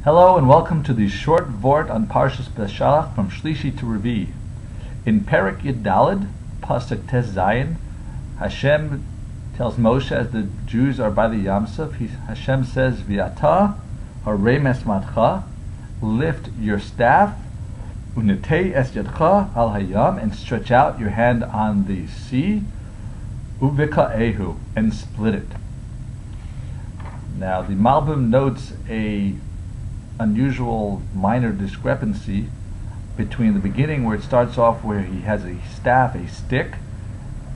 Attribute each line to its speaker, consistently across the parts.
Speaker 1: Hello and welcome to the short Vort on Parshas Beshalach from Shlishi to Revii. In Perek Yud Daled, Pasuk Tes Zayin, Hashem tells Moshe as the Jews are by the Yamsuf, Hashem says, V'ata harei mesmatcha, lift your staff, unetei es yadcha al hayam, and stretch out your hand on the sea, uvika and split it. Now the Malbim notes a unusual minor discrepancy between the beginning where it starts off where he has a staff, a stick,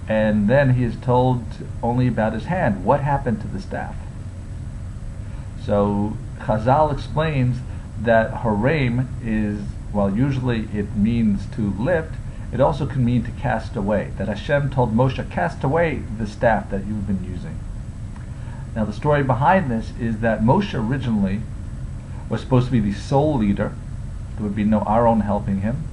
Speaker 1: and then he is told only about his hand. What happened to the staff? So Chazal explains that harem is, while usually it means to lift, it also can mean to cast away. That Hashem told Moshe, cast away the staff that you've been using. Now the story behind this is that Moshe originally was supposed to be the sole leader. There would be no Aaron helping him,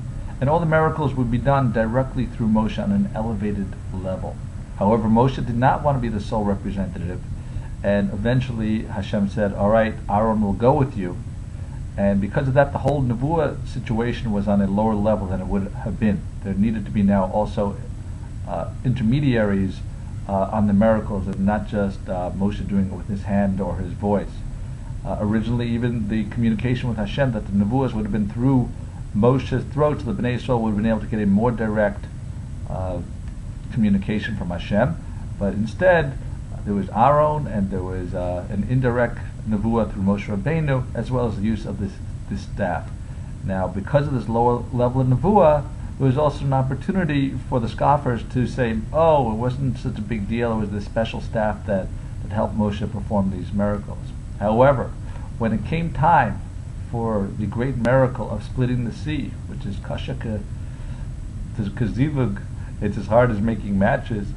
Speaker 1: and all the miracles would be done directly through Moshe on an elevated level. However, Moshe did not want to be the sole representative, and eventually Hashem said, all right, Aaron will go with you. And because of that, the whole Nevuah situation was on a lower level than it would have been. There needed to be now also intermediaries on the miracles, and not just Moshe doing it with his hand or his voice. Originally, even the communication with Hashem, that the Nevuahs would have been through Moshe's throat, so the Bnei Yisrael would have been able to get a more direct communication from Hashem. But instead, there was Aaron, and there was an indirect Nevuah through Moshe Rabbeinu, as well as the use of this staff. Now, because of this lower level of Nevuah, there was also an opportunity for the scoffers to say, oh, it wasn't such a big deal, it was this special staff that helped Moshe perform these miracles. However, when it came time for the great miracle of splitting the sea, which is kashaka kazivug, it's as hard as making matches.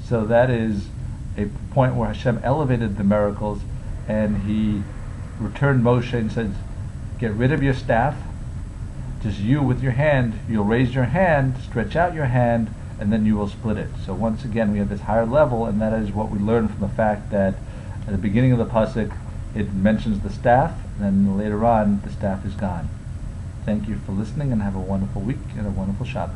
Speaker 1: So that is a point where Hashem elevated the miracles, and he returned Moshe and said, get rid of your staff, just you with your hand, you'll raise your hand, stretch out your hand, and then you will split it. So once again we have this higher level, and that is what we learn from the fact that at the beginning of the pasuk, it mentions the staff, and then later on, the staff is gone. Thank you for listening, and have a wonderful week and a wonderful Shabbos.